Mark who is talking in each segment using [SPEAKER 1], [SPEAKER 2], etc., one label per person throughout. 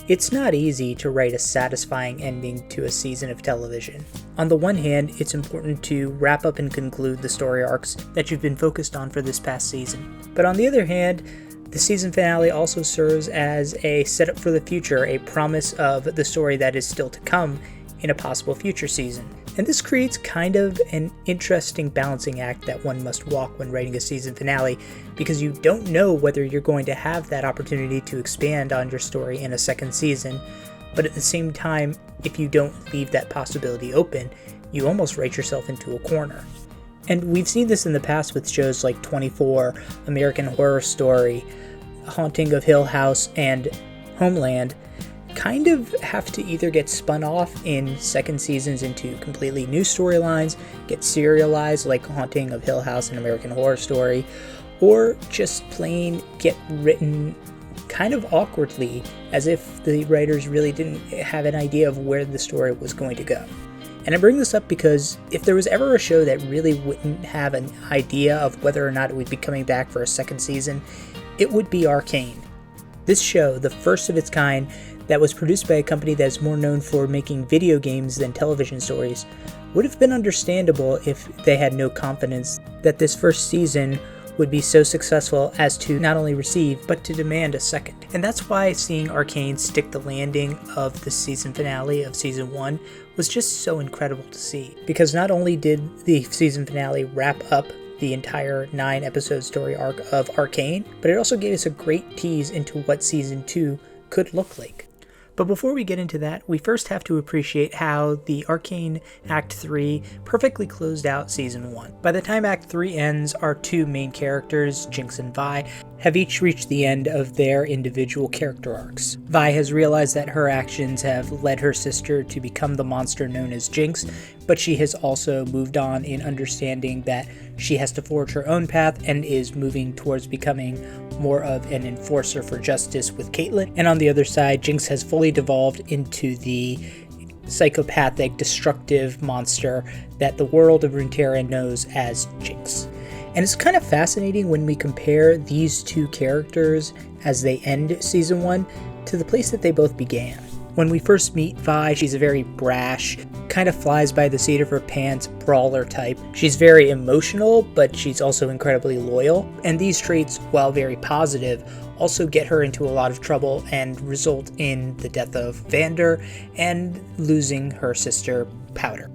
[SPEAKER 1] It's not easy to write a satisfying ending to a season of television. On the one hand, it's important to wrap up and conclude the story arcs that you've been focused on for this past season. But on the other hand, the season finale also serves as a setup for the future, a promise of the story that is still to come in a possible future season. And this creates kind of an interesting balancing act that one must walk when writing a season finale, because you don't know whether you're going to have that opportunity to expand on your story in a second season, but at the same time, if you don't leave that possibility open, you almost write yourself into a corner. And we've seen this in the past with shows like 24, American Horror Story, Haunting of Hill House, and Homeland kind of have to either get spun off in second seasons into completely new storylines, get serialized like Haunting of Hill House and American Horror Story, or just plain get written kind of awkwardly as if the writers really didn't have an idea of where the story was going to go. And I bring this up because if there was ever a show that really wouldn't have an idea of whether or not it would be coming back for a second season, it would be Arcane. This show, the first of its kind, that was produced by a company that is more known for making video games than television stories, would have been understandable if they had no confidence that this first season would be so successful as to not only receive, but to demand a second. And that's why seeing Arcane stick the landing of the season finale of season 1 was just so incredible to see. Because not only did the season finale wrap up the entire 9-episode story arc of Arcane, but it also gave us a great tease into what season 2 could look like. But before we get into that, we first have to appreciate how the Arcane Act 3 perfectly closed out Season 1. By the time Act 3 ends, our two main characters, Jinx and Vi, have each reached the end of their individual character arcs. Vi has realized that her actions have led her sister to become the monster known as Jinx, but she has also moved on in understanding that she has to forge her own path and is moving towards becoming more of an enforcer for justice with Caitlyn. And on the other side, Jinx has fully devolved into the psychopathic, destructive monster that the world of Runeterra knows as Jinx. And it's kind of fascinating when we compare these two characters as they end Season 1 to the place that they both began. When we first meet Vi, she's a very brash, kind of flies by the seat of her pants, brawler type. She's very emotional, but she's also incredibly loyal. And these traits, while very positive, also get her into a lot of trouble and result in the death of Vander and losing her sister, Powder.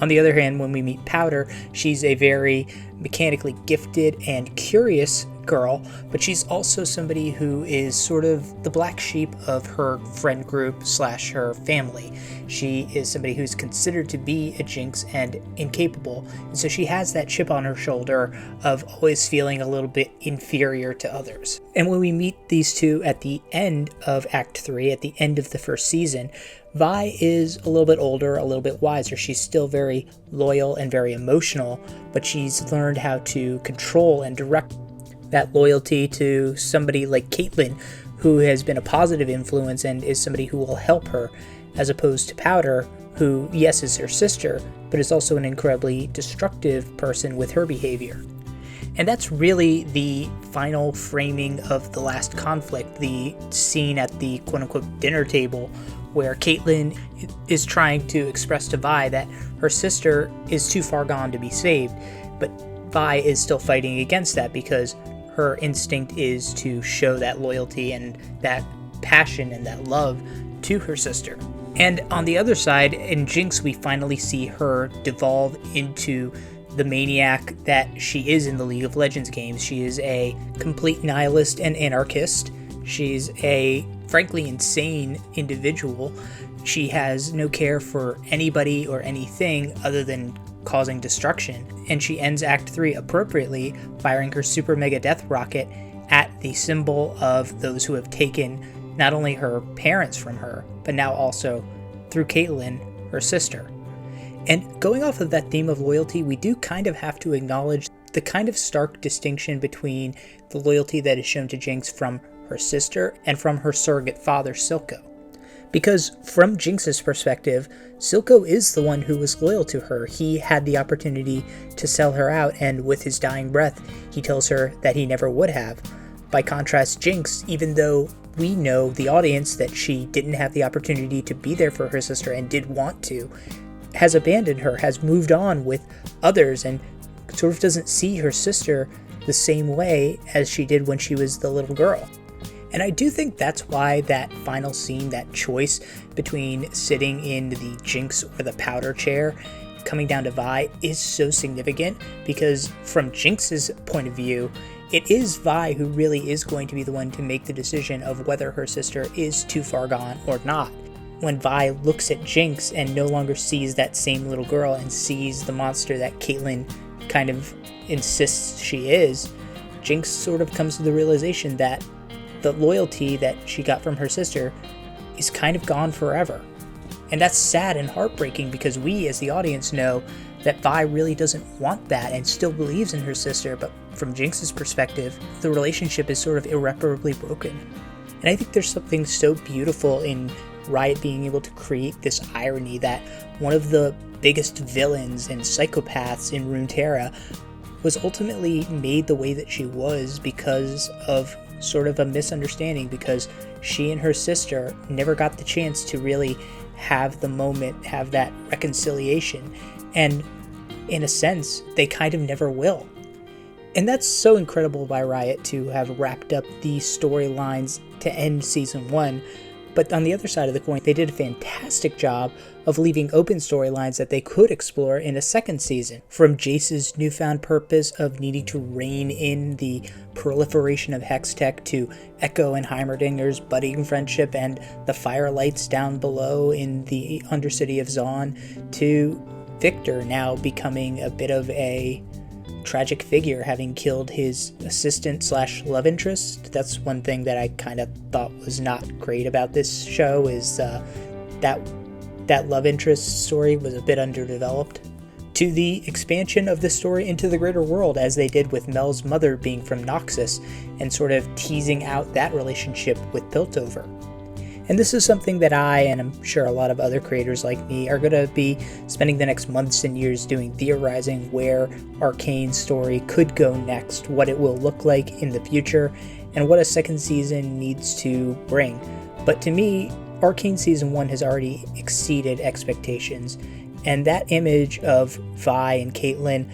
[SPEAKER 1] On the other hand, when we meet Powder, she's a very mechanically gifted and curious girl, but she's also somebody who is sort of the black sheep of her friend group / her family. She is somebody who's considered to be a Jinx and incapable, and so she has that chip on her shoulder of always feeling a little bit inferior to others. And when we meet these two at the end of Act 3, at the end of the first season, Vi is a little bit older, a little bit wiser. She's still very loyal and very emotional, but she's learned how to control and direct that loyalty to somebody like Caitlyn, who has been a positive influence and is somebody who will help her, as opposed to Powder, who, yes, is her sister, but is also an incredibly destructive person with her behavior. And that's really the final framing of the last conflict, the scene at the quote-unquote dinner table, where Caitlyn is trying to express to Vi that her sister is too far gone to be saved, but Vi is still fighting against that because her instinct is to show that loyalty and that passion and that love to her sister. And on the other side, in Jinx, we finally see her devolve into the maniac that she is in the League of Legends games. She is a complete nihilist and anarchist. She's a frankly insane individual. She has no care for anybody or anything other than causing destruction, and she ends Act 3 appropriately, firing her super mega death rocket at the symbol of those who have taken not only her parents from her, but now also, through Caitlyn, her sister. And going off of that theme of loyalty, we do kind of have to acknowledge the kind of stark distinction between the loyalty that is shown to Jinx from her sister and from her surrogate father, Silco. Because from Jinx's perspective, Silco is the one who was loyal to her. He had the opportunity to sell her out, and with his dying breath, he tells her that he never would have. By contrast, Jinx, even though we know, the audience, that she didn't have the opportunity to be there for her sister and did want to, has abandoned her, has moved on with others, and sort of doesn't see her sister the same way as she did when she was the little girl. And I do think that's why that final scene, that choice between sitting in the Jinx or the powder chair, coming down to Vi, is so significant, because from Jinx's point of view, it is Vi who really is going to be the one to make the decision of whether her sister is too far gone or not. When Vi looks at Jinx and no longer sees that same little girl and sees the monster that Caitlyn kind of insists she is, Jinx sort of comes to the realization that the loyalty that she got from her sister is kind of gone forever. And that's sad and heartbreaking, because we as the audience know that Vi really doesn't want that and still believes in her sister, but from Jinx's perspective, the relationship is sort of irreparably broken. And I think there's something so beautiful in Riot being able to create this irony that one of the biggest villains and psychopaths in Runeterra was ultimately made the way that she was because of sort of a misunderstanding, because she and her sister never got the chance to really have the moment, have that reconciliation, and in a sense, they kind of never will. And that's so incredible by Riot to have wrapped up these storylines to end Season 1, but on the other side of the coin, they did a fantastic job of leaving open storylines that they could explore in a second season. From Jace's newfound purpose of needing to rein in the proliferation of Hextech, to Echo and Heimerdinger's budding friendship and the firelights down below in the Undercity of Zaun, to Victor now becoming a bit of a tragic figure, having killed his assistant slash love interest. That's one thing that I kind of thought was not great about this show, is that love interest story was a bit underdeveloped. To the expansion of this story into the greater world, as they did with Mel's mother being from Noxus, and sort of teasing out that relationship with Piltover. And this is something that I, and I'm sure a lot of other creators like me, are going to be spending the next months and years doing, theorizing where Arcane's story could go next, what it will look like in the future, and what a second season needs to bring. But to me, Arcane Season 1 has already exceeded expectations, and that image of Vi and Caitlyn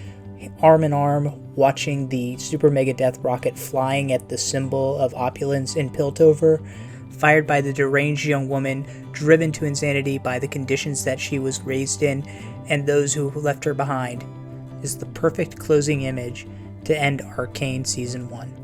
[SPEAKER 1] arm in arm watching the Super Mega Death Rocket flying at the symbol of opulence in Piltover, fired by the deranged young woman driven to insanity by the conditions that she was raised in and those who left her behind, is the perfect closing image to end Arcane Season 1.